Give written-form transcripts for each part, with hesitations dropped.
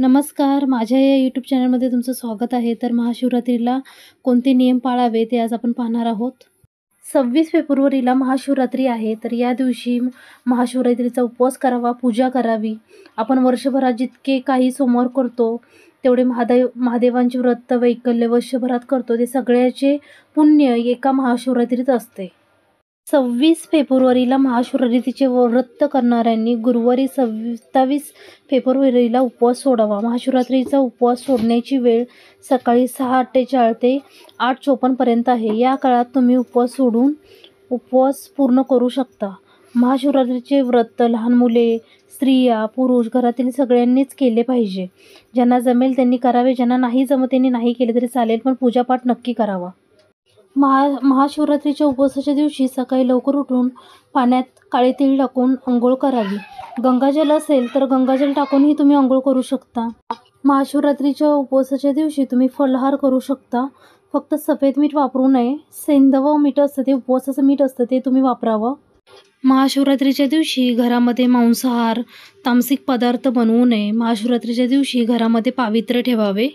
नमस्कार. माझ्या या यूट्यूब चॅनलमध्ये तुमचं स्वागत आहे. तर महाशिवरात्रीला कोणते नियम पाळावे ते आज आपण पाहणार आहोत. 26 फेब्रुवारीला महाशिवरात्री आहे. तर या दिवशी महाशिवरात्रीचा उपवास करावा, पूजा करावी. आपण वर्षभरात जितके काही सोमवार करतो तेवढे महादेवांचे व्रत वैकल्य वर्षभरात करतो ते सगळ्याचे पुण्य एका महाशिवरात्रीत असते. 26 फेब्रुवारीला महाशिवरात्रीचे व्रत करणाऱ्यांनी गुरुवारी 27 फेब्रुवारीला उपवास सोडावा. महाशिवरात्रीचा उपवास सोडण्याची वेळ सकाळी 6:48 ते 8:54 पर्यंत आहे. या काळात तुम्ही उपवास सोडून उपवास पूर्ण करू शकता. महाशिवरात्रीचे व्रत लहान मुले, स्त्रिया, पुरुष घरातील सगळ्यांनीच केले पाहिजे. ज्यांना जमेल त्यांनी करावे, ज्यांना नाही जमत त्यांनी नाही केले तरी चालेल, पण पूजापाठ नक्की करावा. महाशिवरात्रीच्या उपवासाच्या दिवशी सकाळी लवकर उठून पाण्यात काळे तीळ टाकून अंघोळ करावी. गंगाजल असेल तर गंगाजल टाकूनही तुम्ही अंघोळ करू शकता. महाशिवरात्रीच्या उपवासाच्या दिवशी तुम्ही फलाहार करू शकता. फक्त सफेद मीठ वापरू नये. सैंधव मीठ असतं ते उपवासाचं मीठ असतं ते तुम्ही वापरावं. महाशिवरात्रीच्या दिवशी घरामध्ये मांसाहार, तामसिक पदार्थ बनवू नये. महाशिवरात्रीच्या दिवशी घरामध्ये पावित्र्य ठेवावे.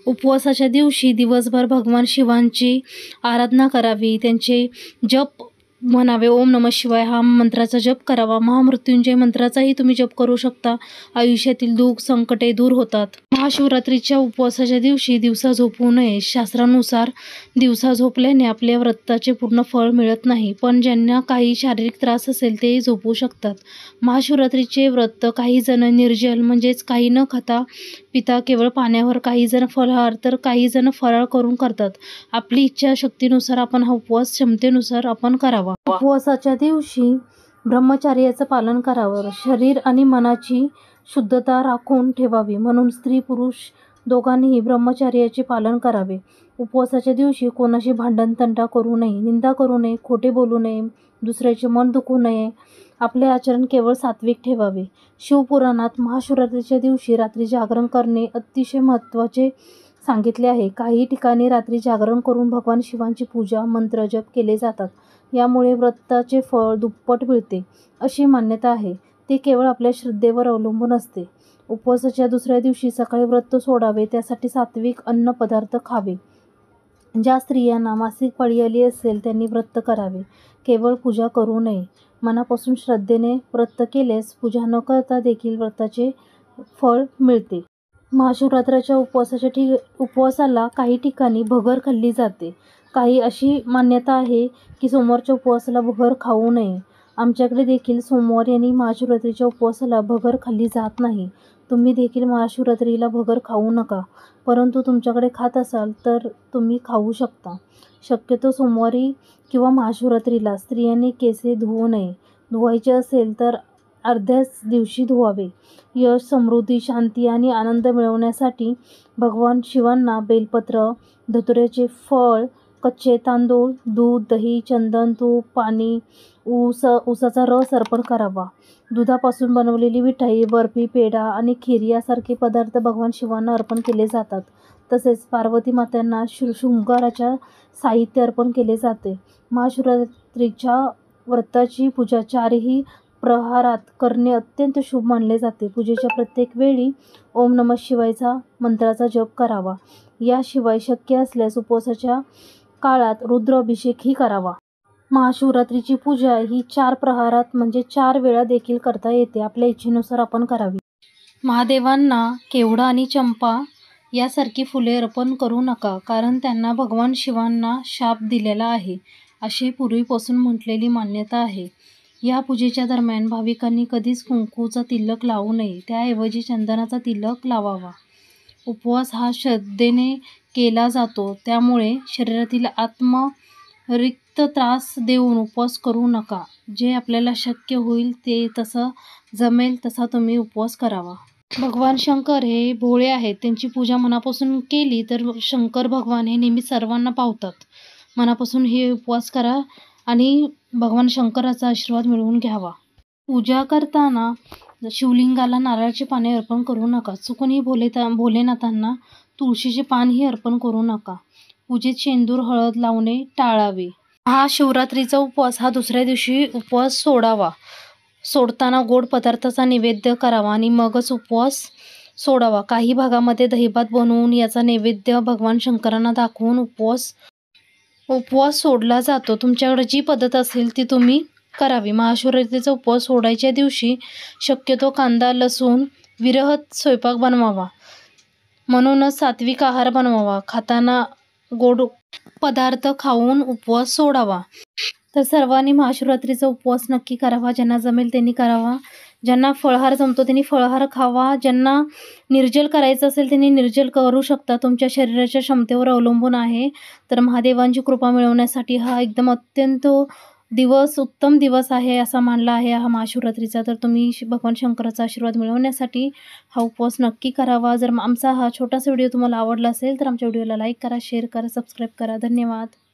उपवासाच्या दिवशी दिवसभर भगवान शिवांची आराधना करावी. त्यांचे जप म्हणावे. ओम नमः शिवाय हा मंत्राचा जप करावा. महामृत्युंजय मंत्राचाही तुम्ही जप करू शकता. आयुष्यातील दुःख संकटे दूर होतात. महाशिवरात्रीच्या उपवासाच्या दिवशी दिवसा झोपू नये. शास्त्रानुसार दिवसा झोपल्याने आपल्या व्रताचे पूर्ण फळ मिळत नाही, पण ज्यांना काही शारीरिक त्रास असेल ते झोपू शकतात. महाशिवरात्रीचे व्रत काही जण निर्जल म्हणजेच काही न खाता पिता केवळ पाण्यावर, काही जण फलाहार तर काही जण फराळ करून करतात. आपली इच्छाशक्तीनुसार आपण हा उपवास क्षमतेनुसार आपण करावा. उपवासाच्या दिवशी ब्रह्मचर्याचं पालन करावं. शरीर आणि मनाची शुद्धता राखून ठेवावी म्हणून स्त्री पुरुष दोघांनीही ब्रह्मचर्याचे पालन करावे. उपवासाच्या दिवशी कोणाशी भांडण तंटा करू नये, निंदा करू नये, खोटे बोलू नये, दुसऱ्याचे मन दुखवू नये. आपले आचरण केवळ सात्विक ठेवावे. शिवपुराणात महाशिवरात्रीच्या दिवशी रात्री जागरण करणे अतिशय महत्त्वाचे सांगितले आहे. काही ठिकाणी रात्री जागरण करून भगवान शिवांची पूजा, मंत्र जप केले जातात. यामुळे व्रताचे फळ दुप्पट मिळते अशी मान्यता आहे. ते केवळ आपल्या श्रद्धेवर अवलंबून असते. उपवासाच्या दुसऱ्या दिवशी सकाळी व्रत सोडावे. त्यासाठी सात्विक अन्न पदार्थ खावे. ज्या स्त्रियांना मासिक पाळी आली असेल त्यांनी व्रत करावे. केवळ पूजा करू नये. मनापासून श्रद्धेने व्रत केल्यास पूजा न करता देखील व्रताचे फळ मिळते. महाशिवरात्रीच्या उपवासाला काही ठिकाणी भगर खाल्ली जाते. काही अशी मान्यता आहे की सोमवारच्या उपवासाला भगर खाऊ नये. आमच्याकडे देखील सोमवारी आणि महाशिवरात्रीच्या उपवासाला भगर खाल्ली जात नाही. तुम्ही देखील महाशिवरात्रीला भगर खाऊ नका, परंतु तुमच्याकडे खात असाल तर तुम्ही खाऊ शकता. शक्यतो सोमवारी किंवा महाशिवरात्रीला स्त्रियांनी केसे धुवू नये. धुवायचे असेल तर अर्ध्याच दिवशी धुवावे. यश, समृद्धी, शांती आणि आनंद मिळवण्यासाठी भगवान शिवांना बेलपत्र, धतुऱ्याचे फळ, कच्चे तांदूळ, दूध, दही, चंदन, तूप, पाणी, ऊसाचा रस अर्पण करावा. दुधापासून बनवलेली मिठाई, बर्फी, पेढा आणि खीर यासारखे पदार्थ भगवान शिवांना अर्पण केले जातात. तसेच पार्वती मात्यांना शृंगाराच्या साहित्य अर्पण केले जाते. महाशिवरात्रीच्या व्रताची पूजा 4ही प्रहारात करणे अत्यंत शुभ मानले जाते. पूजेच्या प्रत्येक वेळी ओम नमः शिवायचा मंत्राचा जप करावा. याशिवाय शक्य असल्यास उपवासाच्या काळात रुद्राभिषेकही करावा. महाशिवरात्रीची पूजा ही 4 प्रहारात म्हणजे 4 वेळा देखील करता येते. आपल्या इच्छेनुसार आपण करावी. महादेवांना केवडा आणि चंपा यासारखी फुले अर्पण करू नका, कारण त्यांना भगवान शिवांना शाप दिलेला आहे अशी पूर्वीपासून म्हटलेली मान्यता आहे. या पूजेच्या दरम्यान भाविकांनी कधीच कुंकूचा तिलक लावू नये. त्याऐवजी चंदनाचा तिलक लावावा. उपवास हा श्रद्धेने केला जातो, त्यामुळे शरीरातील रिक्त त्रास देऊन उपवास करू नका. जे आपल्याला शक्य होईल ते तसं जमेल तसा तुम्ही उपवास करावा. भगवान शंकर हे भोळे आहेत. त्यांची पूजा मनापासून केली तर शंकर भगवान हे नेहमी सर्वांना पावतात. मनापासून हे उपवास करा आणि भगवान शंकराचा आशीर्वाद मिळवून घ्यावा. पूजा करताना शिवलिंगाला नारळाची पाने अर्पण करू नका. चुकूनही भोलेनाथांना तुळशीचे पानही अर्पण करू नका. पूजेत शेंदूर, हळद लावणे टाळावे. हा शिवरात्रीचा उपवास हा दुसऱ्या दिवशी उपवास सोडावा. सोडताना गोड पदार्थाचा नैवेद्य करावा आणि मगच उपवास सोडावा. काही भागामध्ये दहीभात बनवून याचा नैवेद्य भगवान शंकरांना दाखवून उपवास सोडला जातो. तुमच्याकडे जी पद्धत असेल ती तुम्ही करावी. महाशिवरात्रीचा उपवास सोडायच्या दिवशी शक्यतो कांदा लसूण विरहित स्वयंपाक बनवावा. म्हणूनच सात्विक आहार बनवावा. खाताना गोड पदार्थ खाऊन उपवास सोडावा. तर सर्वांनी महाशिवरात्रीचा उपवास नक्की करावा. ज्यांना जमेल त्यांनी करावा. ज्यांना फळाहार जमतो त्यांनी फळाहार खावा. ज्यांना निर्जल करायचं असेल त्यांनी निर्जल करू शकता. तुमच्या शरीराच्या क्षमतेवर अवलंबून आहे. तर महादेवांची कृपा मिळवण्यासाठी हा एकदम अत्यंत उत्तम दिवस आहे असा मानला आहे हा महाशिवरात्रीचा. तर तुम्ही भगवान शंकराचा आशीर्वाद मिळवण्यासाठी हा उपवास नक्की करावा. जर आमचा हा छोटासा व्हिडिओ तुम्हाला आवडला असेल तर आमच्या व्हिडिओला लाईक करा, शेअर करा, सबस्क्राईब करा. धन्यवाद.